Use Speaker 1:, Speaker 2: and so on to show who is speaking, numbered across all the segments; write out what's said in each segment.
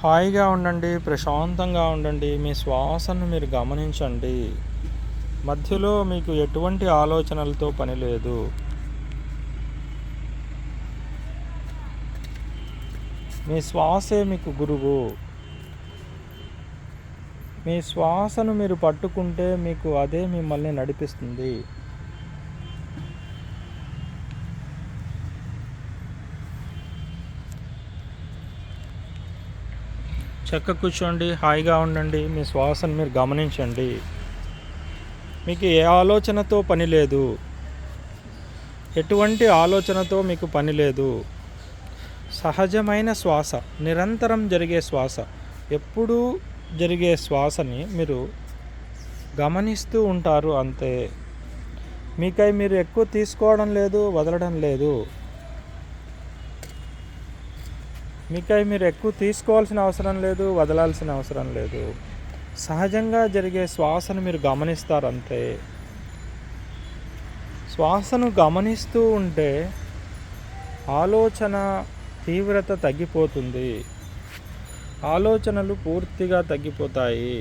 Speaker 1: హాయిగా ఉండండి, ప్రశాంతంగా ఉండండి. మీ శ్వాసను మీరు గమనించండి. మధ్యలో మీకు ఎటువంటి ఆలోచనలతో పని లేదు. మీ శ్వాసే మీకు గురువు. మీ శ్వాసను మీరు పట్టుకుంటే మీకు అదే మిమ్మల్ని నడిపిస్తుంది. చక్కగా కూర్చోండి, హాయిగా ఉండండి. మీ శ్వాసను మీరు గమనించండి. మీకు ఏ ఆలోచనతో పని లేదు, ఎటువంటి ఆలోచనతో మీకు పని లేదు. సహజమైన శ్వాస, నిరంతరం జరిగే శ్వాస, ఎప్పుడూ జరిగే శ్వాసని మీరు గమనిస్తూ ఉంటారు అంతే. మీకై మీరు ఎక్కువ తీసుకోవడం లేదు, వదలడం లేదు. మీకై మీరు ఎక్కువ తీసుకోవాల్సిన అవసరం లేదు, వదలాల్సిన అవసరం లేదు. సహజంగా జరిగే శ్వాసను మీరు గమనిస్తారు అంతే. శ్వాసను గమనిస్తూ ఉంటే ఆలోచన తీవ్రత తగ్గిపోతుంది. ఆలోచనలు పూర్తిగా తగ్గిపోతాయి.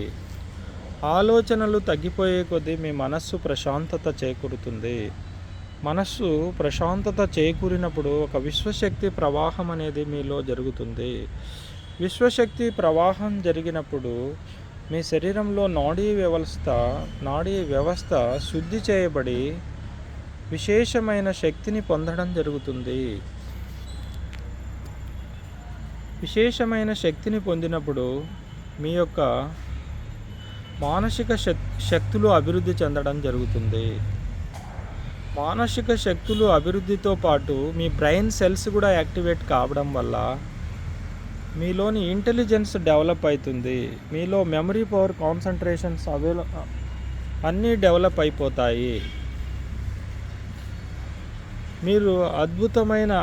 Speaker 1: ఆలోచనలు తగ్గిపోయే కొద్దీ మీ మనస్సు ప్రశాంతత చేకూరుతుంది. మనస్సు ప్రశాంతత చేకూరినప్పుడు ఒక విశ్వశక్తి ప్రవాహం అనేది మీలో జరుగుతుంది. విశ్వశక్తి ప్రవాహం జరిగినప్పుడు మీ శరీరంలో నాడీ వ్యవస్థ శుద్ధి చేయబడి విశేషమైన శక్తిని పొందడం జరుగుతుంది. విశేషమైన శక్తిని పొందినప్పుడు మీ యొక్క మానసిక శక్తులు అభివృద్ధి చెందడం జరుగుతుంది. మానసిక శక్తులు అభివృద్ధితో పాటు మీ బ్రెయిన్ సెల్స్ కూడా యాక్టివేట్ కావడం వల్ల మీలోని ఇంటెలిజెన్స్ డెవలప్ అవుతుంది. మీలో మెమరీ పవర్, కాన్సన్ట్రేషన్స్ అన్నీ డెవలప్ అయిపోతాయి. మీరు అద్భుతమైన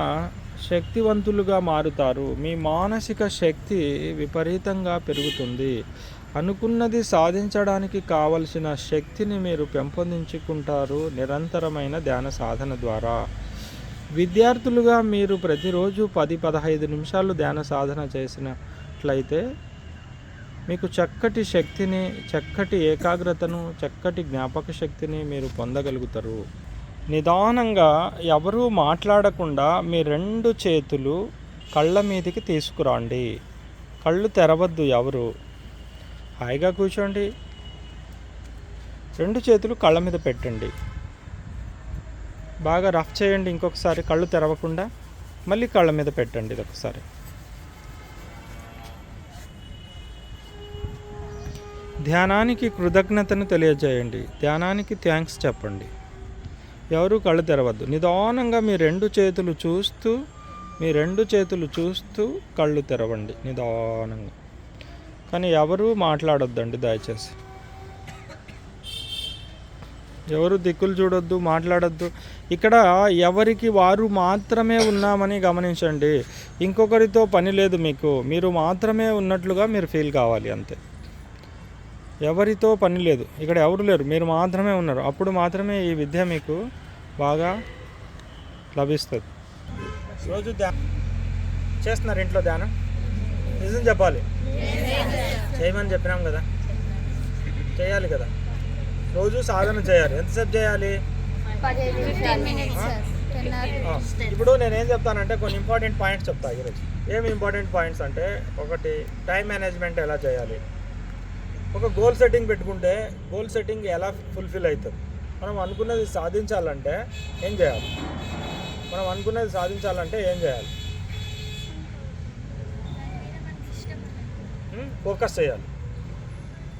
Speaker 1: శక్తివంతులుగా మారుతారు. మీ మానసిక శక్తి విపరీతంగా పెరుగుతుంది. అనుకున్నది సాధించడానికి కావలసిన శక్తిని మీరు పెంపొందించుకుంటారు నిరంతరమైన ధ్యాన సాధన ద్వారా. విద్యార్థులుగా మీరు ప్రతిరోజు 10-15 నిమిషాలు ధ్యాన సాధన చేసినట్లయితే మీకు చక్కటి శక్తిని, చక్కటి ఏకాగ్రతను, చక్కటి జ్ఞాపక శక్తిని మీరు పొందగలుగుతారు. నిదానంగా ఎవరూ మాట్లాడకుండా మీ 2 చేతులు కళ్ళ మీదకి తీసుకురండి. కళ్ళు తెరవద్దు ఎవరు. హాయిగా కూర్చోండి. 2 చేతులు కళ్ళ మీద పెట్టండి. బాగా రఫ్ చేయండి. ఇంకొకసారి కళ్ళు తెరవకుండా మళ్ళీ కళ్ళ మీద పెట్టండి. ఇదొకసారి ధ్యానానికి కృతజ్ఞతను తెలియజేయండి. ధ్యానానికి థ్యాంక్స్ చెప్పండి. ఎవరు కళ్ళు తెరవద్దు. నిదానంగా మీ 2 చేతులు చూస్తూ కళ్ళు తెరవండి నిదానంగా. కానీ ఎవరు మాట్లాడొద్దండి దయచేసి. ఎవరు దిక్కులు చూడొద్దు, మాట్లాడొద్దు. ఇక్కడ ఎవరికి వారు మాత్రమే ఉన్నామని గమనించండి. ఇంకొకరితో పని లేదు మీకు. మీరు మాత్రమే ఉన్నట్లుగా మీరు ఫీల్ కావాలి అంతే. ఎవరితో పని లేదు. ఇక్కడ ఎవరు లేరు, మీరు మాత్రమే ఉన్నారు. అప్పుడు మాత్రమే ఈ విద్య మీకు బాగా లభిస్తుంది. రోజు చేస్తున్నారు ఇంట్లో ధ్యానం? నిజం చెప్పాలి. చేయమని చెప్పినాం కదా, చేయాలి కదా. రోజు సాధన చేయాలి. ఎంతసేపు చేయాలి? ఇప్పుడు నేనేం చెప్తానంటే కొన్ని ఇంపార్టెంట్ పాయింట్స్ చెప్తాను ఈరోజు. ఏమి ఇంపార్టెంట్ పాయింట్స్ అంటే, ఒకటి టైం మేనేజ్మెంట్ ఎలా చేయాలి. ఒక గోల్ సెట్టింగ్ పెట్టుకుంటే గోల్ సెట్టింగ్ ఎలా ఫుల్ఫిల్ అవుతుంది. మనం అనుకున్నది సాధించాలంటే ఏం చేయాలి? ఫోకస్ చేయాలి.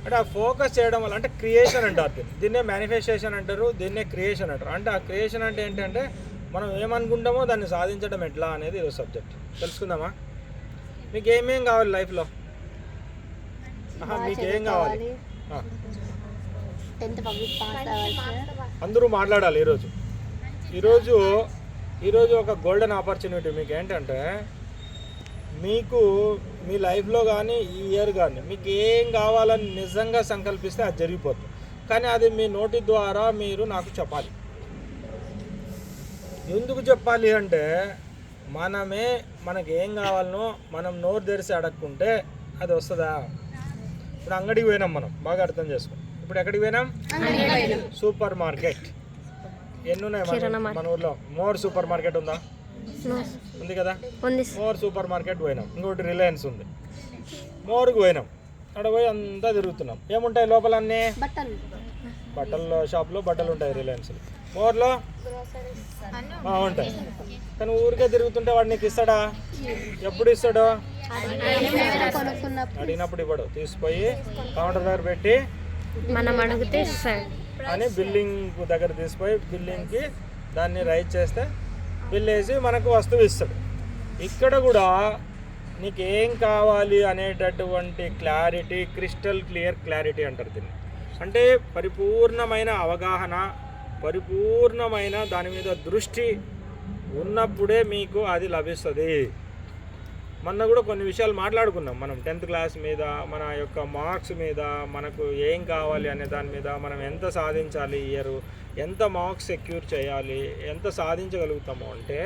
Speaker 1: అంటే ఆ ఫోకస్ చేయడం వల్ల, అంటే క్రియేషన్ అంటారు దీన్నే మేనిఫెస్టేషన్ అంటారు, దీన్నే క్రియేషన్ అంటారు. అంటే ఆ క్రియేషన్ అంటే ఏంటంటే మనం ఏమనుకుంటామో దాన్ని సాధించడం ఎట్లా అనేది ఈరోజు సబ్జెక్ట్. తెలుసుకుందామా? మీకు ఏమేం కావాలి లైఫ్లో? మీకు ఏం కావాలి? అందరూ మాట్లాడాలి ఈరోజు ఒక గోల్డెన్ ఆపర్చునిటీ మీకు. ఏంటంటే మీకు మీ లైఫ్లో కానీ ఈ ఇయర్ కానీ మీకు ఏం కావాలని నిజంగా సంకల్పిస్తే అది జరిగిపోతుంది. కానీ అది మీ నోటి ద్వారా మీరు నాకు చెప్పాలి. ఎందుకు చెప్పాలి అంటే మనకి ఏం కావాలనో మనం నోరు తెరిచి అడగకుంటే అది వస్తుందా? ఇప్పుడు అంగడికి పోయినాం మనం, బాగా అర్థం చేసుకో. ఇప్పుడు ఎక్కడికి పోయినాం? Super market. ఎన్ని ఉన్నాయి మన ఊర్లో? మోర్ సూపర్ మార్కెట్ ఉందా? ఉంది కదా. మోర్ సూపర్ మార్కెట్ పోయినాం. ఇంకోటి రిలయన్స్ ఉంది. మోర్కి పోయినాం. అక్కడ పోయి అంతా తిరుగుతున్నాం. ఏముంటాయి లోపల? అన్నీ బట్టల షాప్లో బట్టలు ఉంటాయి రిలయన్స్లో. మోర్లో ఉంటాయి. కానీ ఊరికే తిరుగుతుంటే వాడు నీకు ఇస్తాడా? ఎప్పుడు ఇస్తాడు? అడిగినప్పుడు ఇవ్వడు. తీసిపోయి కౌంటర్ దగ్గర పెట్టి
Speaker 2: మనం అడిగితే
Speaker 1: అని బిల్లింగ్ దగ్గర తీసిపోయి బిల్లింగ్కి దాన్ని రైట్ చేస్తే బిల్ వేసి మనకు వస్తువు ఇస్తాడు. ఇక్కడ కూడా నీకు ఏం కావాలి అనేటటువంటి క్లారిటీ, క్రిస్టల్ క్లియర్ క్లారిటీ అంటారు దీన్ని. అంటే పరిపూర్ణమైన అవగాహన, పరిపూర్ణమైన దాని మీద దృష్టి ఉన్నప్పుడే మీకు అది లభిస్తుంది. మొన్న కూడా కొన్ని విషయాలు మాట్లాడుకున్నాం మనం 10th క్లాస్ మీద, మన యొక్క మార్క్స్ మీద, మనకు ఏం కావాలి అనే దాని మీద, మనం ఎంత సాధించాలి ఇయర్, ఎంత మార్క్స్ సెక్యూర్ చేయాలి, ఎంత సాధించగలుగుతాము అంటే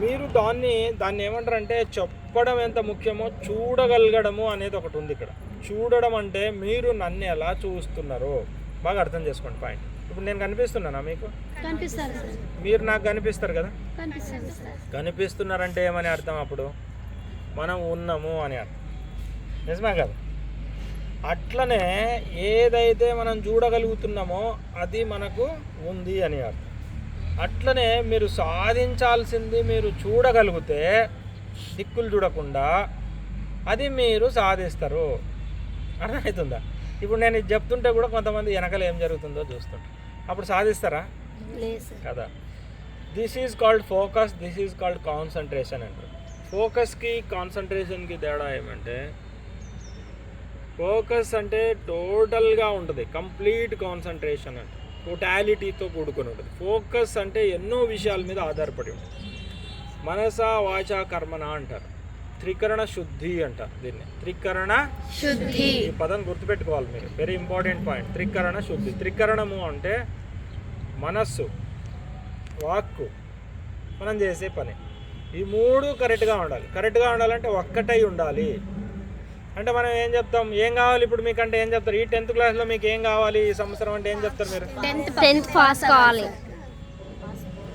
Speaker 1: మీరు దాన్ని ఏమంటారంటే చెప్పడం ఎంత ముఖ్యమో చూడగలగడము అనేది ఒకటి ఉంది ఇక్కడ. చూడడం అంటే మీరు నన్ను ఎలా చూస్తున్నారో బాగా అర్థం చేసుకోండి పాయింట్. ఇప్పుడు నేను కనిపిస్తున్నానా మీకు? మీరు నాకు కనిపిస్తారు కదా. కనిపిస్తున్నారంటే ఏమని అర్థం? అప్పుడు మనం ఉన్నాము అని అర్థం. నిజమే కదా. అట్లనే ఏదైతే మనం చూడగలుగుతున్నామో అది మనకు ఉంది అని అర్థం. అట్లనే మీరు సాధించాల్సింది మీరు చూడగలిగితే దిక్కులు చూడకుండా అది మీరు సాధిస్తారు. అర్థమవుతుందా? ఇప్పుడు నేను ఇది చెప్తుంటే కూడా కొంతమంది వెనకాల ఏం జరుగుతుందో చూస్తుంటారు. అప్పుడు సాధిస్తారా? కదా. This is called focus, this is called concentration అంటారు. ఫోకస్కి కాన్సన్ట్రేషన్కి తేడా ఏమంటే, ఫోకస్ అంటే టోటల్గా ఉంటుంది, కంప్లీట్ కాన్సన్ట్రేషన్ అంటే టోటాలిటీతో కూడుకొని ఉంటుంది. ఫోకస్ అంటే ఎన్నో విషయాల మీద ఆధారపడి ఉంటుంది. మనస వాచ కర్మణ అంటారు. త్రికరణ శుద్ధి అంటారు దీన్ని. త్రికరణ శుద్ధి, ఈ పదం గుర్తుపెట్టుకోవాలి మీరు, వెరీ ఇంపార్టెంట్ పాయింట్. త్రికరణ శుద్ధి. త్రికరణము అంటే మనస్సు, వాక్కు, మనం చేసే పని, ఈ మూడు కరెక్ట్గా ఉండాలి. కరెక్ట్గా ఉండాలంటే ఒక్కటై ఉండాలి. అంటే మనం ఏం చెప్తాం? ఏం కావాలి ఇప్పుడు మీకంటే ఏం చెప్తారు? ఈ 10th క్లాస్లో మీకు ఏం కావాలి ఈ సంవత్సరం అంటే ఏం చెప్తారు మీరు?
Speaker 2: 10th పాస్ కావాలి,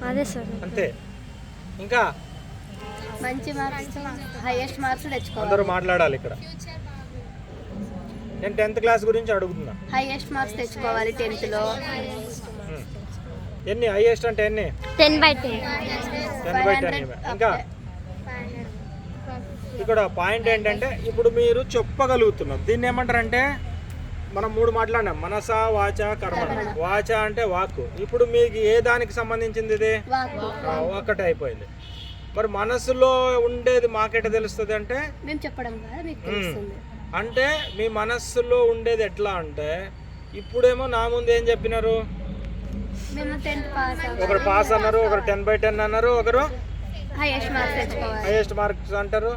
Speaker 2: అదే సార్.
Speaker 1: అంతే. ఇంకా
Speaker 3: మంచి మార్క్స్, హైయెస్ట్ మార్క్స్ తెచ్చుకోవాలి.
Speaker 1: అందరూ మాట్లాడాలి ఇక్కడ. నేను 10th క్లాస్ గురించి అడుగుతున్నా.
Speaker 3: హైయెస్ట్ మార్క్స్ తెచ్చుకోవాలి 10th లో.
Speaker 1: ఎన్ని హైయెస్ట్ అంటే ఎన్ని?
Speaker 2: 10/10.
Speaker 1: 10/10. ఇంకా ఇక్కడ పాయింట్ ఏంటంటే ఇప్పుడు మీరు చెప్పగలుగుతున్నారు. దీన్ని ఏమంటారంటే మనం 3 మాట్లాడినాం. మనస వాచ కర్మణ. వాచ అంటే వాక్కు. ఇప్పుడు మీకు ఏ దానికి సంబంధించింది ఇది? ఒక్కటే అయిపోయింది. మరి మనసులో ఉండేది మాకెట తెలుస్తుంది అంటే
Speaker 3: మేము చెప్పడం కాదు, మీకు తెలుస్తుంది.
Speaker 1: అంటే మీ మనస్సులో ఉండేది ఎట్లా అంటే, ఇప్పుడేమో నా ముందు ఏం చెప్పినారు?
Speaker 3: మేము 10th పాస్,
Speaker 1: ఒకరు పాస్ అన్నారు, ఒకరు 10/10 అన్నారు, ఒకరు
Speaker 3: హైయెస్ట్ మార్క్స్ తెచ్చుకోవాలి,
Speaker 1: హైయెస్ట్ మార్క్స్ అంటారు,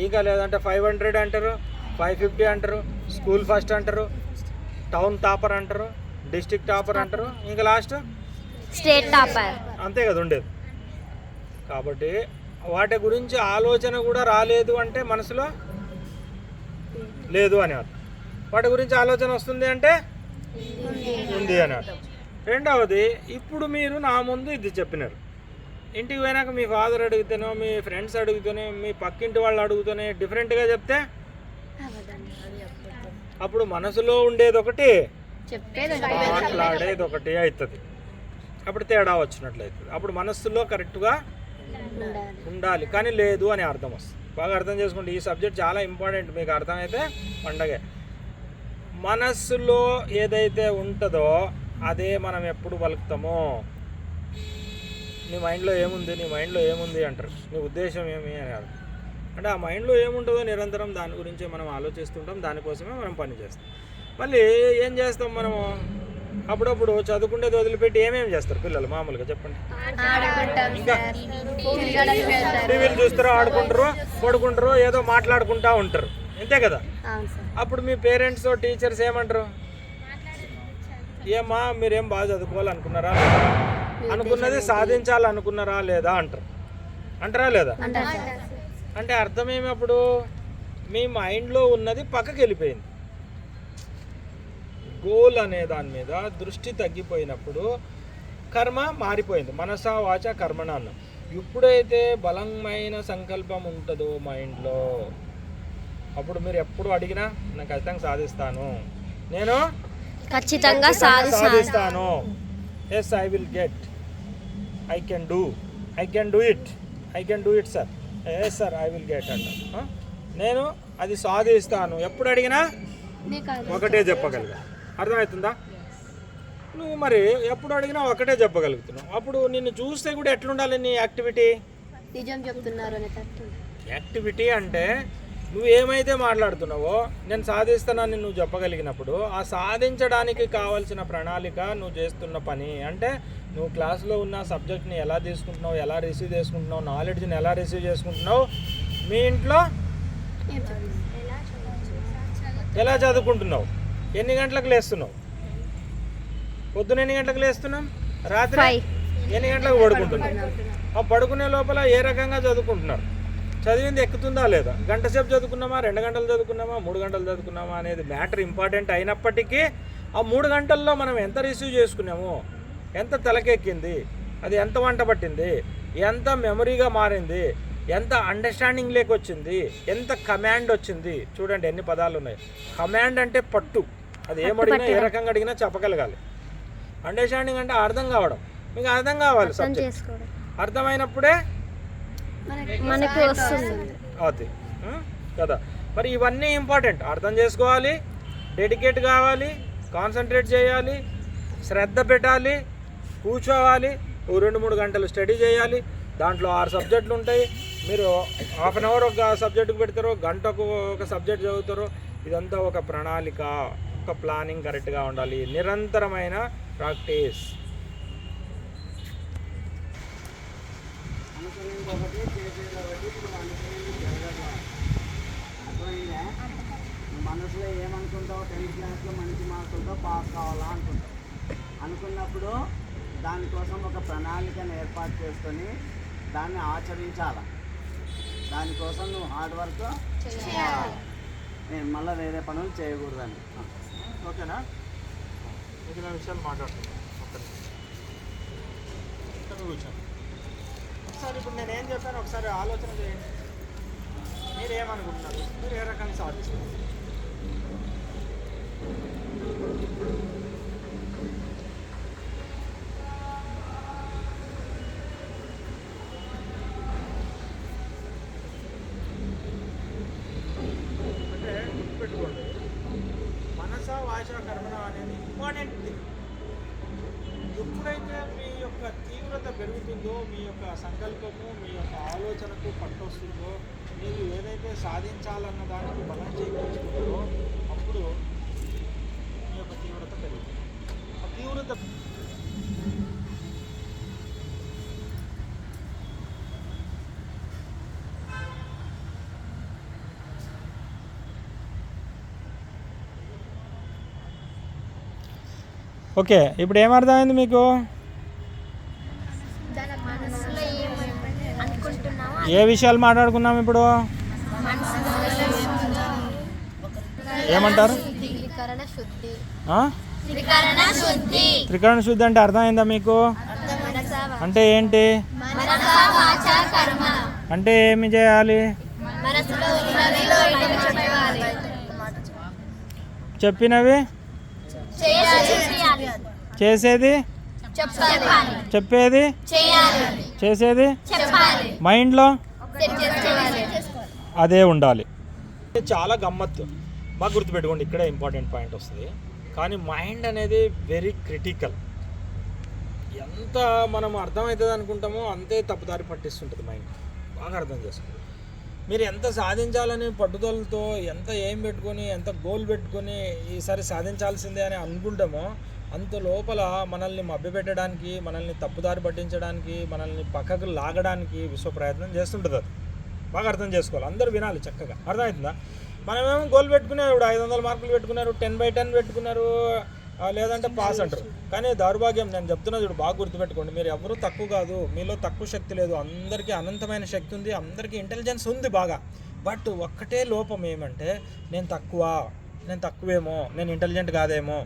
Speaker 1: ఇంకా లేదంటే 500 అంటారు, 550 అంటారు, స్కూల్ ఫస్ట్ అంటారు, టౌన్ టాపర్ అంటారు, డిస్ట్రిక్ట్ టాపర్ అంటారు, ఇంకా లాస్ట్
Speaker 2: స్టేట్ టాపర్.
Speaker 1: అంతే కదా ఉండేది. కాబట్టి వాటి గురించి ఆలోచన కూడా రాలేదు అంటే మనసులో లేదు అని అర్థం. వాటి గురించి ఆలోచన వస్తుంది అంటే ఉంది అని అర్థం. రెండవది, ఇప్పుడు మీరు నా ముందు ఇది చెప్పినారు. ఇంటికి పోయినాక మీ ఫాదర్ అడిగితేనో, మీ ఫ్రెండ్స్ అడుగుతూనే, మీ పక్కింటి వాళ్ళు అడుగుతూనే డిఫరెంట్గా చెప్తే అప్పుడు మనసులో ఉండేది ఒకటి, మాట్లాడేది ఒకటి అవుతుంది. అప్పుడు తేడా వచ్చినట్లయితుంది. అప్పుడు మనస్సులో కరెక్ట్గా ఉండాలి కానీ లేదు అని అర్థం వస్తుంది. బాగా అర్థం చేసుకోండి. ఈ సబ్జెక్ట్ చాలా ఇంపార్టెంట్. మీకు అర్థమైతే పండగే. మనస్సులో ఏదైతే ఉంటుందో అదే మనం ఎప్పుడు పలుకుతామో. నీ మైండ్లో ఏముంది, నీ మైండ్లో ఏముంది అంటారు. నీ ఉద్దేశం ఏమి అని అర్థం. అంటే ఆ మైండ్లో ఏముంటుందో నిరంతరం దాని గురించే మనం ఆలోచిస్తుంటాం, దానికోసమే మనం పని చేస్తాం. మళ్ళీ ఏం చేస్తాం మనము? అప్పుడప్పుడు చదువుకుంటేది వదిలిపెట్టి ఏమేమి చేస్తారు పిల్లలు మామూలుగా చెప్పండి? ఇంకా టీవీలు చూస్తారో, ఆడుకుంటారో, పడుకుంటారో, ఏదో మాట్లాడుకుంటూ ఉంటారు, అంతే కదా. అప్పుడు మీ పేరెంట్స్ టీచర్స్ ఏమంటారు? ఏమా మీరేం బాగా చదువుకోవాలనుకున్నారా, అనుకున్నది సాధించాలనుకున్నారా లేదా అంటారు. అంటారా లేదా? అంటే అర్థమేమి? అప్పుడు మీ మైండ్లో ఉన్నది పక్కకి వెళ్ళిపోయింది. గోల్ అనే దాని మీద దృష్టి తగ్గిపోయినప్పుడు కర్మ మారిపోయింది. మనసా వాచ కర్మణ అన్నాం. ఎప్పుడైతే బలమైన సంకల్పం ఉంటుందో మైండ్లో, అప్పుడు మీరు ఎప్పుడు అడిగినా నేను ఖచ్చితంగా సాధిస్తాను, నేను
Speaker 2: ఖచ్చితంగా
Speaker 1: సాధిస్తాను, yes I will get, I can do it sir, yes sir I will get అంట. నేను అది సాధిస్తాను. ఎప్పుడు అడిగినా ఒకటే చెప్పగలిగా. అర్థమవుతుందా? నువ్వు మరి ఎప్పుడు అడిగినా ఒకటే చెప్పగలుగుతున్నావు. అప్పుడు నిన్ను చూస్తే కూడా ఎట్లుండాలి నీ యాక్టివిటీ?
Speaker 3: నిజం చెప్తున్నారు అనే
Speaker 1: యాక్టివిటీ అంటే నువ్వు ఏమైతే మాట్లాడుతున్నావో నేను సాధిస్తానని నువ్వు చెప్పగలిగినప్పుడు ఆ సాధించడానికి కావాల్సిన ప్రణాళిక నువ్వు చేస్తున్న పని. అంటే నువ్వు క్లాస్లో ఉన్న సబ్జెక్ట్ని ఎలా తీసుకుంటున్నావు, ఎలా రిసీవ్ చేసుకుంటున్నావు, నాలెడ్జ్ని ఎలా రిసీవ్ చేసుకుంటున్నావు, మీ ఇంట్లో ఎలా చదువుకుంటున్నావు, ఎన్ని గంటలకు లేస్తున్నావు, పొద్దున ఎన్ని గంటలకు లేస్తున్నాం, రాత్రి ఎన్ని గంటలకు పడుకుంటున్నాం, ఆ పడుకునే లోపల ఏ రకంగా చదువుకుంటున్నారు, చదివింది ఎక్కుతుందా లేదా, గంట సేపు చదువుకున్నామా, 2 గంటలు చదువుకున్నామా, 3 గంటలు చదువుకున్నామా అనేది మ్యాటర్ ఇంపార్టెంట్ అయినప్పటికీ ఆ 3 గంటల్లో మనం ఎంత రిసీవ్ చేసుకున్నాము, ఎంత తలకెక్కింది, అది ఎంత వంట పట్టింది, ఎంత మెమరీగా మారింది, ఎంత అండర్స్టాండింగ్ లేకొచ్చింది, ఎంత కమాండ్ వచ్చింది. చూడండి ఎన్ని పదాలు ఉన్నాయి. కమాండ్ అంటే పట్టు, అది ఏమడిగినా ఏ రకంగా అడిగినా చెప్పగలగాలి. అండర్స్టాండింగ్ అంటే అర్థం కావడం, మీకు అర్థం కావాలి సబ్జెక్ట్. అర్థమైనప్పుడే
Speaker 2: మనకు వస్తుంది
Speaker 1: అది కదా. మరి ఇవన్నీ ఇంపార్టెంట్. అర్థం చేసుకోవాలి, డెడికేట్ కావాలి, కాన్సన్ట్రేట్ చేయాలి, శ్రద్ధ పెట్టాలి, కూర్చోవాలి, 2-3 గంటలు స్టడీ చేయాలి. దాంట్లో 6 సబ్జెక్టులు ఉంటాయి. మీరు హాఫ్ అన్ అవర్ ఒక సబ్జెక్టుకు పెడతారో, గంటకు ఒక సబ్జెక్ట్ చదువుతారో. ఇదంతా ఒక ప్రణాళిక, ఒక ప్లానింగ్ కరెక్ట్గా ఉండాలి, నిరంతరమైన ప్రాక్టీస్.
Speaker 4: మనసులో ఏమనుకుంటావు, 10th క్లాస్లో మంచి మార్కులతో పాస్ కావాలా అనుకుంటావు. అనుకున్నప్పుడు దానికోసం ఒక ప్రణాళికను ఏర్పాటు చేసుకొని దాన్ని ఆచరించాలి. దానికోసం నువ్వు హార్డ్ వర్క్ చేయాలి. నేను మళ్ళీ వేరే పనులు చేయకూడదని.
Speaker 1: ఓకేనా? మిగిలిన విషయాలు మాట్లాడుతున్నాను. కూర్చోండి. ఒకసారి ఇప్పుడు నేను ఏం చెప్పాను ఒకసారి ఆలోచన చేయండి. మీరు ఏమనుకుంటున్నారు, మీరు ఏ రకంగా సాధిస్తారు? అంటే గుర్తుపెట్టుకోండి, మనస వాచ కర్మణ అనేది ఇంపార్టెంట్ థింగ్. ఎప్పుడైతే మీ యొక్క తీవ్రత పెరుగుతుందో, మీ యొక్క సంకల్పము, మీ యొక్క ఆలోచనకు పట్టొస్తుందో, మీరు ఏదైతే సాధించాలన్న దానికి బలం చేకూరుస్తుందో, అప్పుడు మీ యొక్క తీవ్రత పెరుగుతుంది. ఆ తీవ్రత ఓకే. ఇప్పుడు ఏమర్థమైంది మీకు? ఏ విషయాలు మాట్లాడుకున్నాం ఇప్పుడు? ఏమంటారు? త్రికరణ శుద్ధి అంటే అర్థమైందా మీకు? అంటే ఏంటి? అంటే ఏమి చేయాలి? చెప్పినవి చేసేది, చెప్పేది, చేసేది, మైండ్లో అదే ఉండాలి. చాలా గమ్మత్తు, బాగా గుర్తుపెట్టుకోండి. ఇక్కడే ఇంపార్టెంట్ పాయింట్ వస్తుంది. కానీ మైండ్ అనేది వెరీ క్రిటికల్. ఎంత మనం అర్థమవుతుంది అనుకుంటామో అంతే తప్పుదారి పట్టిస్తుంటుంది మైండ్. బాగా అర్థం చేసుకోండి. మీరు ఎంత సాధించాలని పట్టుదలతో, ఎంత ఏం పెట్టుకొని, ఎంత గోల్ పెట్టుకొని ఈసారి సాధించాల్సిందే అని అనుకుంటామో, అంత లోపల మనల్ని మభ్యపెట్టడానికి, మనల్ని తప్పుదారి పట్టించడానికి, మనల్ని పక్కకు లాగడానికి విశ్వ ప్రయత్నం చేస్తుంటుంది. అది బాగా అర్థం చేసుకోవాలి. అందరూ వినాలి చక్కగా. అర్థమవుతుందా? మనమేమో గోల్ పెట్టుకున్నారు, ఇప్పుడు 500 మార్కులు పెట్టుకున్నారు, 10/10 పెట్టుకున్నారు, లేదంటే పాస్ అంటారు. కానీ దౌర్భాగ్యం, నేను చెప్తున్నా చూడు, బాగా గుర్తుపెట్టుకోండి. మీరు ఎవరు తక్కువ కాదు, మీలో తక్కువ శక్తి లేదు. అందరికీ అనంతమైన శక్తి ఉంది, అందరికీ ఇంటెలిజెన్స్ ఉంది బాగా. బట్ ఒక్కటే లోపం ఏమంటే నేను తక్కువేమో, నేను ఇంటెలిజెంట్ కాదేమో,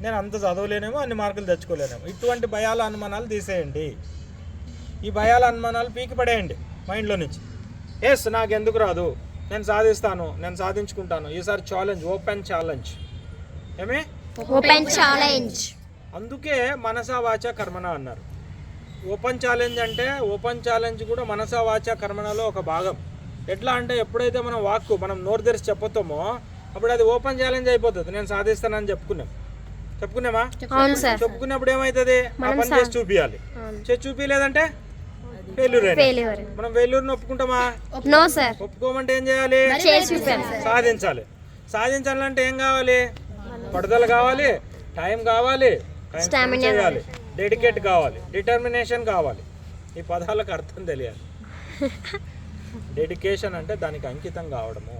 Speaker 1: నేను అంత చదవలేనేమో, అన్ని మార్కులు తెచ్చుకోలేనేమో. ఇటువంటి భయాల అనుమానాలు తీసేయండి. ఈ భయాల అనుమానాలు పీకి పడేయండి మైండ్లో నుంచి. ఎస్ నాకు ఎందుకు రాదు, నేను సాధిస్తాను, నేను సాధించుకుంటాను. ఈసారి ఛాలెంజ్, ఓపెన్ ఛాలెంజ్. ఏమే
Speaker 2: ఓపెన్ ఛాలెంజ్.
Speaker 1: అందుకే మనసా వాచ కర్మణ అన్నారు. ఓపెన్ ఛాలెంజ్ అంటే ఓపెన్ ఛాలెంజ్ కూడా మనసా వాచ కర్మణలో ఒక భాగం. ఎట్లా అంటే ఎప్పుడైతే మనం మనం నోరు తెరిచి చెప్పుతామో అప్పుడు అది ఓపెన్ ఛాలెంజ్ అయిపోతుంది. నేను సాధిస్తానని చెప్పుకున్నామా? చెప్పుకున్నప్పుడు ఏమవుతుంది? ఆ పని చేసి చూపించాలి. చేసి చూపించలేదంటే ఫెయిల్యూర్. మనం ఫెయిల్యూర్ని ఒప్పుకుంటామా?
Speaker 2: No sir.
Speaker 1: ఒప్పుకోమంటే ఏం చేయాలి? సాధించాలంటే ఏం కావాలి? పట్టుదల కావాలి, టైం కావాలి, చేయాలి, డెడికేట్ కావాలి, డిటర్మినేషన్ కావాలి. ఈ పదాలకు అర్థం తెలియాలి. డెడికేషన్ అంటే దానికి అంకితం కావడము,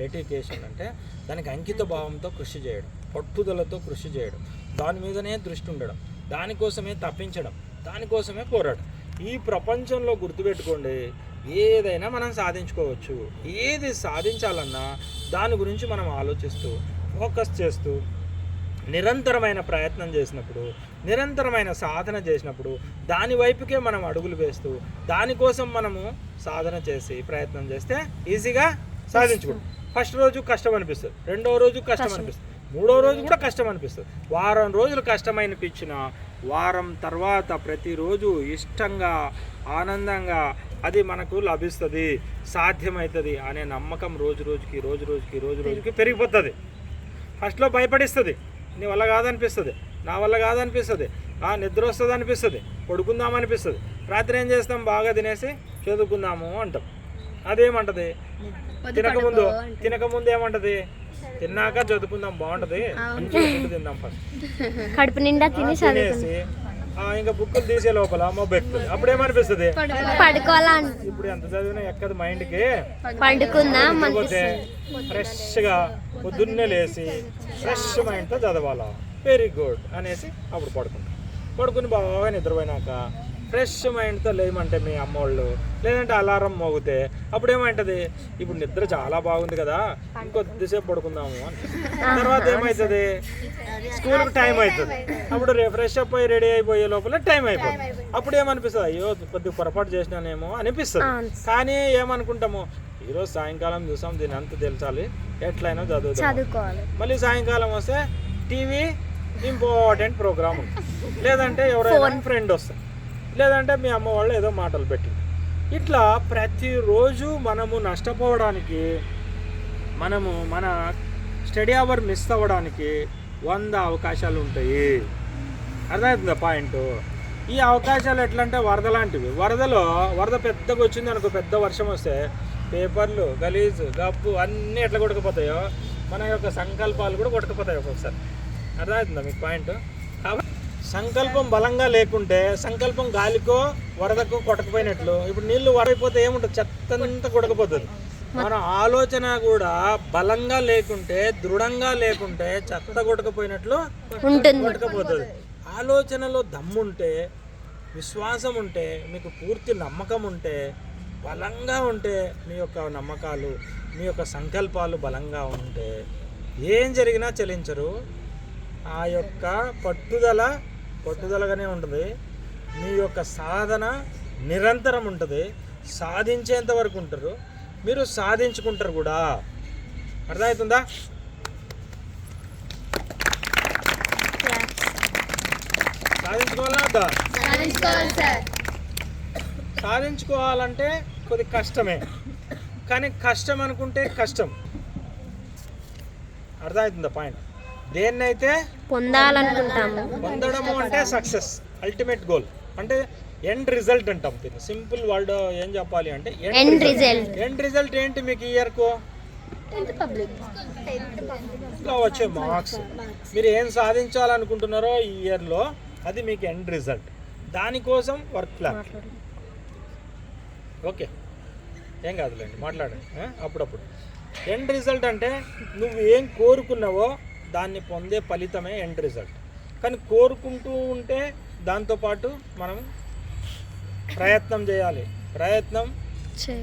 Speaker 1: డెడికేషన్ అంటే దానికి అంకిత భావంతో కృషి చేయడం, పట్టుదలతో కృషి చేయడం, దాని మీదనే దృష్టి ఉండడం, దానికోసమే తప్పించడం, దానికోసమే పోరాటం. ఈ ప్రపంచంలో గుర్తుపెట్టుకోండి, ఏదైనా మనం సాధించుకోవచ్చు. ఏది సాధించాలన్నా దాని గురించి మనం ఆలోచిస్తూ, ఫోకస్ చేస్తూ, నిరంతరమైన ప్రయత్నం చేసినప్పుడు, నిరంతరమైన సాధన చేసినప్పుడు, దాని వైపుకే మనం అడుగులు వేస్తూ, దానికోసం మనము సాధన చేసి ప్రయత్నం చేస్తే ఈజీగా సాధించుకుంటాం. ఫస్ట్ రోజు కష్టం అనిపిస్తుంది, రెండో రోజు కష్టం అనిపిస్తుంది, మూడో రోజు కూడా కష్టం అనిపిస్తుంది. వారం రోజులు కష్టమనిపించిన వారం తర్వాత ప్రతిరోజు ఇష్టంగా, ఆనందంగా అది మనకు లభిస్తుంది, సాధ్యమవుతుంది అనే నమ్మకం రోజు రోజుకి పెరిగిపోతుంది. ఫస్ట్లో భయపడిస్తుంది, నీ వల్ల కాదనిపిస్తుంది, నా వల్ల కాదనిపిస్తుంది, నిద్ర వస్తుంది అనిపిస్తుంది, పడుకుందాం అనిపిస్తుంది. రాత్రి ఏం చేస్తాం? బాగా తినేసి చదువుకుందాము అంటాం. అదేమంటది? తినకముందు ఏమంటది? తిన్నాక చదువుకుందాం బాగుంటది, మంచిగా తిందాం ఫస్ట్,
Speaker 2: కడుపు నిండా తినేసి
Speaker 1: ఇంకా బుక్కులు తీసే లోపల మొబ్బు ఎక్కుతుంది. అప్పుడు ఏమనిపిస్తుంది?
Speaker 2: పడుకోవాలని.
Speaker 1: ఇప్పుడు ఎంత చదివినా ఎక్కదు మైండ్కి,
Speaker 2: పడుకుందాం.
Speaker 1: ఫ్రెష్గా పొద్దున్నే లేచి ఫ్రెష్ మైండ్తో చదవాలా, వెరీ గుడ్ అనేసి అప్పుడు పడుకుని బాగా నిద్రపోయినాక ఫ్రెష్ మైండ్తో లేమంటే మీ అమ్మోళ్ళు, లేదంటే అలారం మోగితే అప్పుడు ఏమంటది? ఇప్పుడు నిద్ర చాలా బాగుంది కదా, ఇంకొద్దిసేపు పడుకుందాము అని. తర్వాత ఏమవుతుంది? స్కూల్కి టైం అవుతుంది. అప్పుడు ఫ్రెష్ అప్ అయ్యి రెడీ అయిపోయే లోపల టైం అయిపోతుంది. అప్పుడు ఏమనిపిస్తుంది? అయ్యో కొద్దిగా పొరపాటు చేసినానేమో అనిపిస్తుంది. కానీ ఏమనుకుంటాము? ఈరోజు సాయంకాలం చూసాం, దీని అంత తెలుసాలి, ఎట్లయినా చదువుకోవాలి. మళ్ళీ సాయంకాలం వస్తే టీవీ ఇంపార్టెంట్ ప్రోగ్రామ్ ఉంటుంది, లేదంటే ఎవరైనా ఫ్రెండ్ వస్తారు, లేదంటే మీ అమ్మ వాళ్ళు ఏదో మాటలు పెట్టి. ఇట్లా ప్రతిరోజు మనము నష్టపోవడానికి, మనము మన స్టడీ అవర్ మిస్ అవ్వడానికి 100 అవకాశాలు ఉంటాయి. అర్థమవుతుందా పాయింట్? ఈ అవకాశాలు ఎట్లా అంటే వరద లాంటివి. వరద పెద్దగా వచ్చింది అనుకో, పెద్ద వర్షం వస్తే పేపర్లు, గలీజు, గప్పు అన్నీ ఎట్లా కొట్టుకుపోతాయో మన యొక్క సంకల్పాలు కూడా కొట్టుకుపోతాయి ఒక్కొక్కసారి. అర్థమవుతుందా మీకు పాయింట్? కాబట్టి సంకల్పం బలంగా లేకుంటే సంకల్పం గాలికో వరదకో కొట్టకపోయినట్లు. ఇప్పుడు నీళ్లు వరైపోతే ఏముంటుంది? చెత్తంతా కొట్టకపోతుంది. మన ఆలోచన కూడా బలంగా లేకుంటే, దృఢంగా లేకుంటే చెత్త కొట్టకపోయినట్లు కొట్టకపోతుంది. ఆలోచనలో దమ్ముంటే, విశ్వాసం ఉంటే, మీకు పూర్తి నమ్మకం ఉంటే, బలంగా ఉంటే, మీ యొక్క నమ్మకాలు, మీ యొక్క సంకల్పాలు బలంగా ఉంటే ఏం జరిగినా చలించరు. ఆ యొక్క పట్టుదలగానే ఉంటుంది. మీ యొక్క సాధన నిరంతరం ఉంటుంది, సాధించేంత వరకు ఉంటారు, మీరు సాధించుకుంటారు కూడా. అర్థమవుతుందా? సాధించుకోవాలంటే కొద్ది కష్టమే, కానీ కష్టం అనుకుంటే కష్టం. అర్థమవుతుందా పాయింట్? దేన్నైతే పొందాలనుకుంటాము, పొందడము అంటే సక్సెస్, అల్టిమేట్ గోల్ అంటే ఎండ్ రిజల్ట్ అంటాం. దీన్ని సింపుల్ వర్డ్ ఏం చెప్పాలి అంటే ఎండ్ రిజల్ట్ ఏంటి? మీకు ఈ ఇయర్కు వచ్చే మార్క్స్, మీరు ఏం సాధించాలనుకుంటున్నారో ఈ ఇయర్లో అది మీకు ఎండ్ రిజల్ట్. దానికోసం వర్క్ ప్లాన్. ఓకే, ఏం కాదులేండి, మాట్లాడండి అప్పుడప్పుడు. ఎండ్ రిజల్ట్ అంటే నువ్వు ఏం కోరుకున్నావో దాన్ని పొందే ఫలితమే ఎండ్ రిజల్ట్. కానీ కోరుకుంటూ ఉంటే దాంతోపాటు మనం ప్రయత్నం చేయాలి. ప్రయత్నం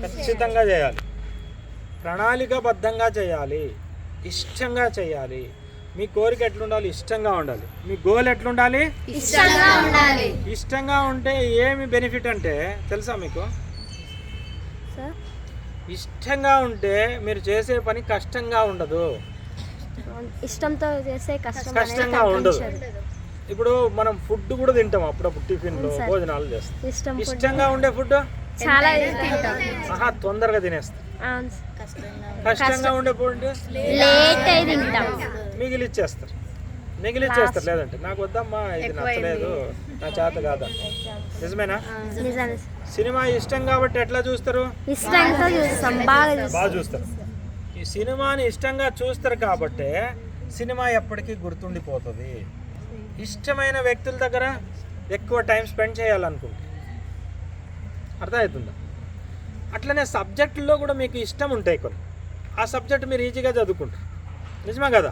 Speaker 1: ఖచ్చితంగా చేయాలి, ప్రణాళికాబద్ధంగా చేయాలి, ఇష్టంగా చేయాలి. మీ కోరిక ఎట్లుండాలి? ఇష్టంగా ఉండాలి. మీ గోల్ ఎట్లుండాలి?
Speaker 2: ఇష్టంగా ఉండాలి.
Speaker 1: ఇష్టంగా ఉంటే ఏమి బెనిఫిట్ అంటే తెలుసా మీకు?
Speaker 2: సార్
Speaker 1: ఇష్టంగా ఉంటే మీరు చేసే పని కష్టంగా ఉండదు,
Speaker 2: ఇష్టంతో చేసే
Speaker 1: కష్టంగా ఉండదు. ఇప్పుడు మనం ఫుడ్ కూడా తింటాం అప్పుడప్పుడు, టిఫిన్లో భోజనాలు చేస్తాం. ఇష్టంగా ఉండే ఫుడ్
Speaker 2: చాలా
Speaker 1: తొందరగా తినేస్తాం. కష్టంగా ఉండే ఫుడ్
Speaker 2: లేట్ అయి తింటాం,
Speaker 1: మిగిలిచ్చేస్తారు. లేదంటే నాకు వద్దమ్మా, ఇది నచ్చలేదు, నా చేత కాదా. నిజమేనా? సినిమా ఇష్టం కాబట్టి ఎట్లా చూస్తారు?
Speaker 2: ఇష్టంతో చూస్తాం,
Speaker 1: బాగా చూస్తారు. ఈ సినిమాని ఇష్టంగా చూస్తారు కాబట్టి సినిమా ఎప్పటికీ గుర్తుండిపోతుంది. ఇష్టమైన వ్యక్తుల దగ్గర ఎక్కువ టైం స్పెండ్ చేయాలనుకుంటే అర్థమవుతుందా? అట్లనే సబ్జెక్టుల్లో కూడా మీకు ఇష్టం ఉంటాయి కొన్ని, ఆ సబ్జెక్ట్ మీరు ఈజీగా చదువుకుంటారు. నిజమే కదా?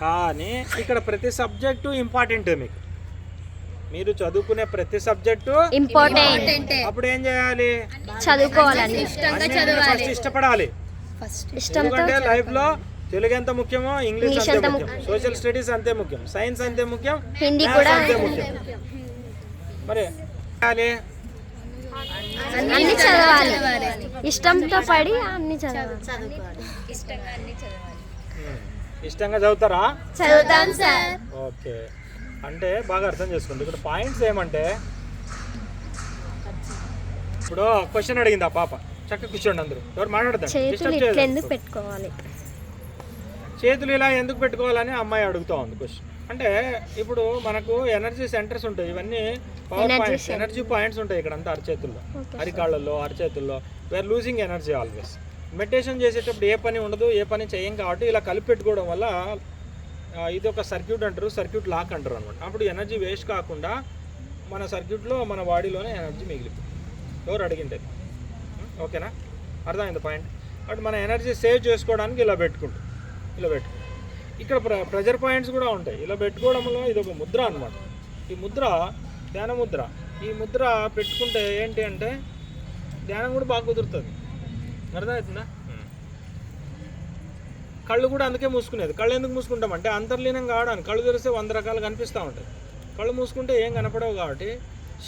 Speaker 1: కానీ ఇక్కడ ప్రతి సబ్జెక్టు ఇంపార్టెంటే. మీరు చదువుకునే ప్రతి సబ్జెక్టు
Speaker 2: ఇంపార్టెంట్.
Speaker 1: అప్పుడు ఏం చేయాలి?
Speaker 2: చదువుకోవాలండి,
Speaker 1: ఫస్ట్ ఇష్టపడాలి. ఎందుకంటే లైఫ్లో తెలుగు ఎంత ముఖ్యమో ఇంగ్లీష్ అంతే ముఖ్యం, సోషల్ స్టడీస్ అంతే ముఖ్యం, సైన్స్ అంతే ముఖ్యం,
Speaker 2: హిందీ కూడా
Speaker 1: అంతే ముఖ్యం. మరి
Speaker 2: అన్ని చదవాలి, ఇష్టంతో పడి అన్ని చదవాలి.
Speaker 1: ఇష్టంగా చదువుతారా?
Speaker 2: చదువుతాం సార్.
Speaker 1: ఓకే, అంటే బాగా అర్థం చేసుకోండి. ఇక్కడ పాయింట్స్ ఏమంటే, ఇప్పుడు క్వశ్చన్ అడిగింది ఆ పాప, చక్కగా కూర్చోండి అందరూ, ఎవరు మాట్లాడతారు?
Speaker 2: ఎందుకు పెట్టుకోవాలి,
Speaker 1: చేతులు ఇలా ఎందుకు పెట్టుకోవాలని అమ్మాయి అడుగుతా ఉంది క్వశ్చన్. అంటే ఇప్పుడు మనకు ఎనర్జీ సెంటర్స్ ఉంటాయి, ఇవన్నీ పవర్ పాయింట్స్, ఎనర్జీ పాయింట్స్ ఉంటాయి ఇక్కడ అంతా అరచేతుల్లో, అరికాళ్ళల్లో, అరచేతుల్లో. We're losing energy always. Meditation చేసేటప్పుడు ఏ పని ఉండదు, ఏ పని చేయం కాబట్టి ఇలా కలిపి పెట్టుకోవడం వల్ల ఇది ఒక సర్క్యూట్ అంటారు, సర్క్యూట్ లాక్ అంటారు అనమాట. అప్పుడు ఎనర్జీ వేస్ట్ కాకుండా మన సర్క్యూట్లో, మన బాడీలోనే ఎనర్జీ మిగిలిపోతుంది. ఎవరు అడిగింటే ఓకేనా? అర్థమైంది పాయింట్? అటు మన ఎనర్జీ సేవ్ చేసుకోవడానికి ఇలా పెట్టుకుంటాం. ఇక్కడ ప్రెజర్ పాయింట్స్ కూడా ఉంటాయి. ఇలా పెట్టుకోవడంలో ఇది ఒక ముద్ర అనమాట. ఈ ముద్ర ధ్యాన ముద్ర. ఈ ముద్ర పెట్టుకుంటే ఏంటి అంటే ధ్యానం కూడా బాగా కుదురుతుంది. అర్థమవుతుందా? కళ్ళు కూడా అందుకే మూసుకునేది. కళ్ళు ఎందుకు మూసుకుంటామంటే అంతర్లీనం కావడానికి. కళ్ళు తెరిస్తే 100 రకాలు కనిపిస్తూ ఉంటాయి. కళ్ళు మూసుకుంటే ఏం కనపడవు కాబట్టి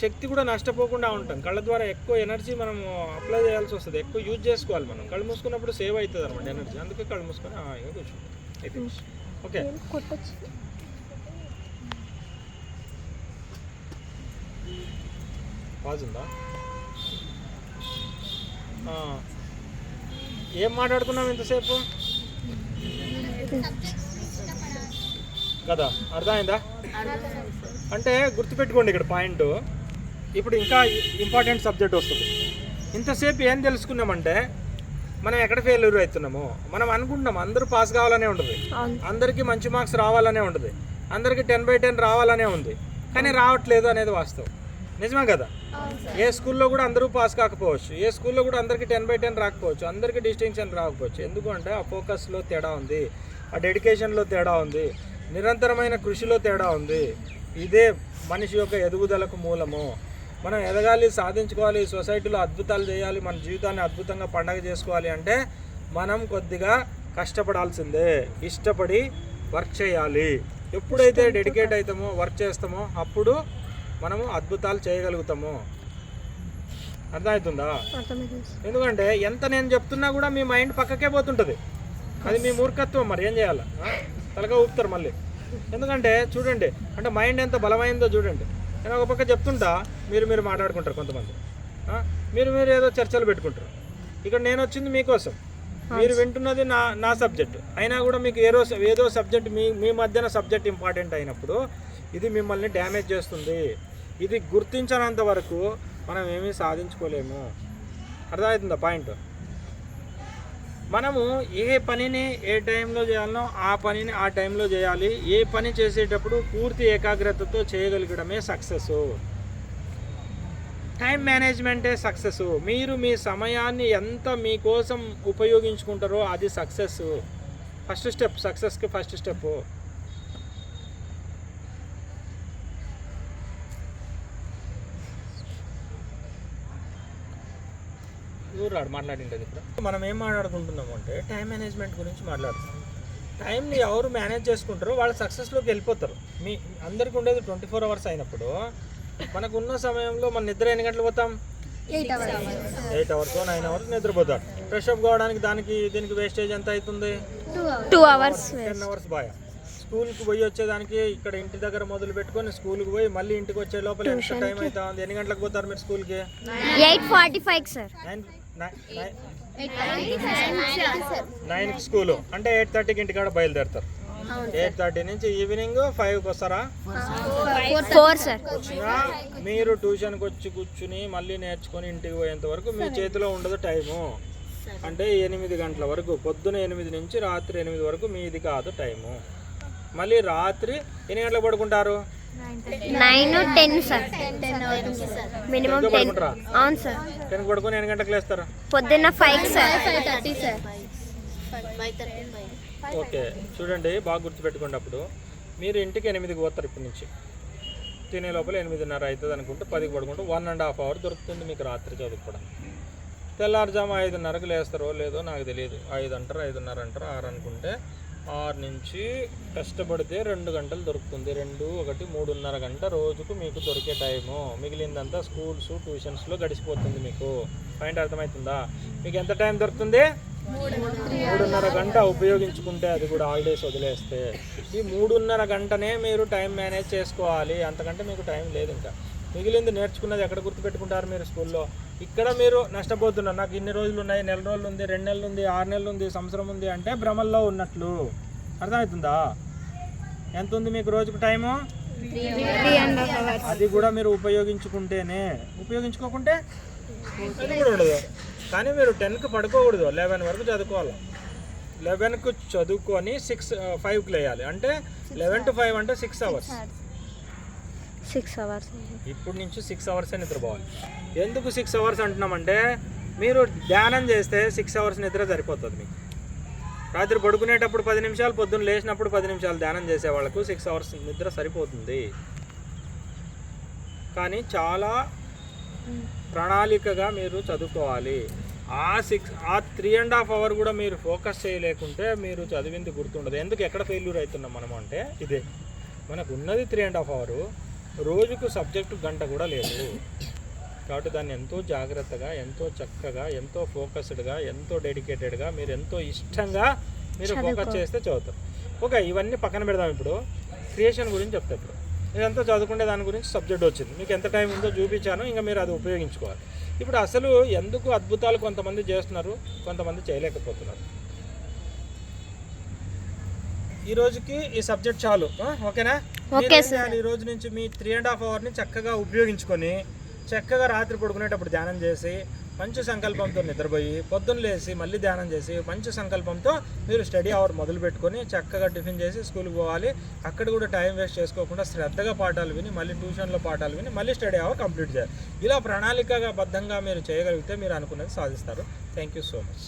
Speaker 1: శక్తి కూడా నష్టపోకుండా ఉంటాం. కళ్ళ ద్వారా ఎక్కువ ఎనర్జీ మనం అప్లై చేయాల్సి వస్తుంది, ఎక్కువ యూజ్ చేసుకోవాలి మనం. కళ్ళు మూసుకున్నప్పుడు సేవ్ అవుతుంది అనమాట ఎనర్జీ. అందుకే కళ్ళు మూసుకొని ఇంకా కూర్చోండి. అయితే ఓకే, పాజ్ ఉందా? ఏం మాట్లాడుకున్నాం ఇంతసేపు కదా? అర్థమైందా? అంటే గుర్తుపెట్టుకోండి ఇక్కడ పాయింట్. ఇప్పుడు ఇంకా ఇంపార్టెంట్ సబ్జెక్ట్ వస్తుంది. ఇంతసేపు ఏం తెలుసుకున్నామంటే మనం ఎక్కడ ఫెయిల్యూర్ అవుతున్నామో. మనం అనుకుంటున్నాం అందరూ పాస్ కావాలనే ఉంటుంది, అందరికీ మంచి మార్క్స్ రావాలనే ఉంటుంది, అందరికీ 10/10 రావాలనే ఉంది, కానీ రావట్లేదు అనేది వాస్తవం. నిజమే కదా? ఏ స్కూల్లో కూడా అందరూ పాస్ కాకపోవచ్చు, ఏ స్కూల్లో కూడా అందరికీ 10/10 రాకపోవచ్చు, అందరికీ డిస్టింక్షన్ రాకపోవచ్చు. ఎందుకంటే ఆ ఫోకస్లో తేడా ఉంది, ఆ డెడికేషన్లో తేడా ఉంది, నిరంతరమైన కృషిలో తేడా ఉంది. ఇదే మనిషి యొక్క ఎదుగుదలకు మూలము. మనం ఎదగాలి, సాధించుకోవాలి, సొసైటీలో అద్భుతాలు చేయాలి, మన జీవితాన్ని అద్భుతంగా పండగ చేసుకోవాలి అంటే మనం కొద్దిగా కష్టపడాల్సిందే, ఇష్టపడి వర్క్ చేయాలి. ఎప్పుడైతే డెడికేట్ అవుతామో, వర్క్ చేస్తామో అప్పుడు మనము అద్భుతాలు చేయగలుగుతాము. అర్థమవుతుందా? ఎందుకంటే ఎంత నేను చెప్తున్నా కూడా మీ మైండ్ పక్కకే పోతుంటుంది. అది మీ మూర్ఖత్వం. మరి ఏం చేయాలి? తలగా ఊపుతారు మళ్ళీ. ఎందుకంటే చూడండి, అంటే మైండ్ ఎంత బలమైందో చూడండి. నేను ఒక పక్క చెప్తుంటా, మీరు మాట్లాడుకుంటారు కొంతమంది, మీరు ఏదో చర్చలు పెట్టుకుంటారు. ఇక్కడ నేను వచ్చింది మీకోసం, మీరు వింటున్నది నా సబ్జెక్ట్ అయినా కూడా మీకు ఏదో సబ్జెక్ట్ మీ మధ్యన సబ్జెక్ట్ ఇంపార్టెంట్ అయినప్పుడు ఇది మిమ్మల్ని డ్యామేజ్ చేస్తుంది. ఇది గుర్తించనంత వరకు మనం ఏమీ సాధించుకోలేము. అర్థమవుతుందా పాయింట్? మనము ఏ పనిని ఏ టైంలో చేయాలనో ఆ పనిని ఆ టైంలో చేయాలి. ఏ పని చేసేటప్పుడు పూర్తి ఏకాగ్రతతో చేయగలగడమే సక్సెస్. టైం మేనేజ్మెంటే సక్సెస్. మీరు మీ సమయాన్ని ఎంత మీకోసం ఉపయోగించుకుంటారో అది సక్సెస్. ఫస్ట్ స్టెప్, సక్సెస్కి ఫస్ట్ స్టెప్. ఊరాడు మాట్లాడిండేది ఇప్పుడు మనం ఏం మాట్లాడుకుంటున్నాము అంటే టైం మేనేజ్మెంట్ గురించి మాట్లాడుతున్నాం. టైంని ఎవరు మేనేజ్ చేసుకుంటారో వాళ్ళు సక్సెస్లోకి వెళ్ళిపోతారు. మీ అందరికీ ఉండేది 24 అవర్స్ అయినప్పుడు మనకున్న సమయంలో మన నిద్ర ఎన్ని గంటలు పోతాం?
Speaker 2: 8 hours.
Speaker 1: 8 అవర్స్ 9 అవర్స్ నిద్రపోతారు. ఫ్రెష్ అప్ కావడానికి దీనికి వేస్టేజ్ ఎంత అవుతుంది?
Speaker 2: 2 hours.
Speaker 1: 10 hours bye. స్కూల్కి పోయి వచ్చేదానికి ఇక్కడ ఇంటి దగ్గర మొదలు పెట్టుకొని స్కూల్కి పోయి మళ్ళీ ఇంటికి వచ్చే లోపల ఎంత టైం అవుతుంది? ఎన్ని గంటలకు పోతారు మీరు స్కూల్కి?
Speaker 2: 8:45 సార్.
Speaker 1: 9కి స్కూలు అంటే 8:30కి ఇంటికాడ బయలుదేరుతారు. 8:30 నుంచి ఈవినింగ్ 5కి వస్తారా?
Speaker 2: 4 సార్.
Speaker 1: వచ్చినా మీరు ట్యూషన్కి వచ్చి కూర్చుని మళ్ళీ నేర్చుకొని ఇంటికి పోయేంత వరకు మీ చేతిలో ఉండదు టైము. అంటే 8 గంటల వరకు, పొద్దున 8 నుంచి రాత్రి 8 వరకు మీది కాదు టైము. మళ్ళీ రాత్రి ఎన్ని గంటలకు పడుకుంటారు?
Speaker 2: 9-10 సార్. మినిమం 10.
Speaker 1: పడుకుంటారా?
Speaker 2: అవును సార్.
Speaker 1: 10కి పడుకొని ఎన్ని గంటలకు లేస్తారు?
Speaker 2: పొద్దున్న 5 సార్.
Speaker 3: 5:30 సార్. 5:30.
Speaker 1: ఓకే చూడండి, బాగా గుర్తుపెట్టుకోండి. అప్పుడు మీరు ఇంటికి 8కి పోతారు. ఇప్పటి నుంచి తినే లోపల 8:30 అవుతుంది అనుకుంటే 10కి పడుకుంటే 1.5 hour దొరుకుతుంది మీకు రాత్రి చదువుకోవడం. తెల్లారుజాము 5:30కి లేస్తారో లేదో నాకు తెలియదు. 5 అంటారు, 5:30 అంటారు, 6 అనుకుంటే 6 నుంచి కష్టపడితే 2 గంటలు దొరుకుతుంది. 2, 1, 3.5 గంట రోజుకు మీకు దొరికే టైము. మిగిలిందంతా స్కూల్స్ ట్యూషన్స్లో గడిచిపోతుంది మీకు. పాయింట్ అర్థమవుతుందా? మీకు ఎంత టైం దొరుకుతుంది? 3.5 గంట ఉపయోగించుకుంటే, అది కూడా హాలిడేస్ వదిలేస్తే. ఈ 3.5 గంటనే మీరు టైం మేనేజ్ చేసుకోవాలి. అంతకంటే మీకు టైం లేదు. ఇంకా మిగిలింది నేర్చుకున్నది ఎక్కడ గుర్తుపెట్టుకుంటారు మీరు? స్కూల్లో. ఇక్కడ మీరు నష్టపోతున్నారు. నాకు ఇన్ని రోజులు ఉన్నాయి, నెల రోజులు ఉంది, 2 నెలలు ఉంది, 6 నెలలు ఉంది, సంవత్సరం ఉంది అంటే భ్రమల్లో ఉన్నట్లు. అర్థమవుతుందా? ఎంత ఉంది మీకు రోజుకు టైము?
Speaker 2: 3.5 hours.
Speaker 1: అది కూడా మీరు ఉపయోగించుకుంటేనే. ఉపయోగించుకోకుంటే అది కూడా ఉండదు. కానీ మీరు 10కి పడుకోకూడదు, 11 వరకు చదువుకోవాలి. 11కు చదువుకొని 5కి లేయాలి. అంటే 11 to 5 అంటే 6 అవర్స్.
Speaker 2: 6 hours.
Speaker 1: ఇప్పుడు నుంచి 6 అవర్సే నిద్రపోవాలి. ఎందుకు 6 అవర్స్ అంటున్నామంటే, మీరు ధ్యానం చేస్తే 6 అవర్స్ నిద్ర సరిపోతుంది మీకు. రాత్రి పడుకునేటప్పుడు 10 నిమిషాలు, పొద్దున్న లేచినప్పుడు 10 నిమిషాలు ధ్యానం చేసే వాళ్ళకు 6 అవర్స్ నిద్ర సరిపోతుంది. కానీ చాలా ప్రణాళికగా మీరు చదువుకోవాలి. ఆ 3.5 hour కూడా మీరు ఫోకస్ చేయలేకుంటే మీరు చదివింది గుర్తుండదు. ఎందుకు ఎక్కడ ఫెయిల్యూర్ అవుతున్నాం మనం అంటే ఇదే. మనకు ఉన్నది 3.5 hour, రోజుకు సబ్జెక్టు గంట కూడా లేదు. కాబట్టి దాన్ని ఎంతో జాగ్రత్తగా, ఎంతో చక్కగా, ఎంతో ఫోకస్డ్గా, ఎంతో డెడికేటెడ్గా, మీరు ఎంతో ఇష్టంగా మీరు ఫోకస్ చేస్తే చదువుతారు. ఓకే, ఇవన్నీ పక్కన పెడదాం. ఇప్పుడు క్రియేషన్ గురించి చెప్తా. ఇప్పుడు ఇదంతా చదువుకుంటే దాని గురించి సబ్జెక్ట్ వచ్చింది, మీకు ఎంత టైం ఉందో చూపించాను. ఇంకా మీరు అది ఉపయోగించుకోవాలి. ఇప్పుడు అసలు ఎందుకు అద్భుతాలు కొంతమంది చేస్తున్నారు, కొంతమంది చేయలేకపోతున్నారు. ఈ రోజుకి ఈ సబ్జెక్ట్ చాలు. ఓకేనా? ఈ రోజు నుంచి మీ 3.5 hourని చక్కగా ఉపయోగించుకొని, చక్కగా రాత్రి పడుకునేటప్పుడు ధ్యానం చేసి, మంచి సంకల్పంతో నిద్రపోయి, పొద్దున్న లేచి మళ్ళీ ధ్యానం చేసి, మంచి సంకల్పంతో మీరు స్టడీ అవర్ మొదలు పెట్టుకొని చక్కగా టిఫిన్ చేసి స్కూల్కి పోవాలి. అక్కడ కూడా టైం వేస్ట్ చేసుకోకుండా శ్రద్ధగా పాఠాలు విని, మళ్ళీ ట్యూషన్లో పాఠాలు విని, మళ్ళీ స్టడీ అవర్ కంప్లీట్ చేయాలి. ఇలా ప్రణాళికగా బద్ధంగా మీరు చేయగలిగితే మీరు అనుకున్నది సాధిస్తారు. Thank you so much.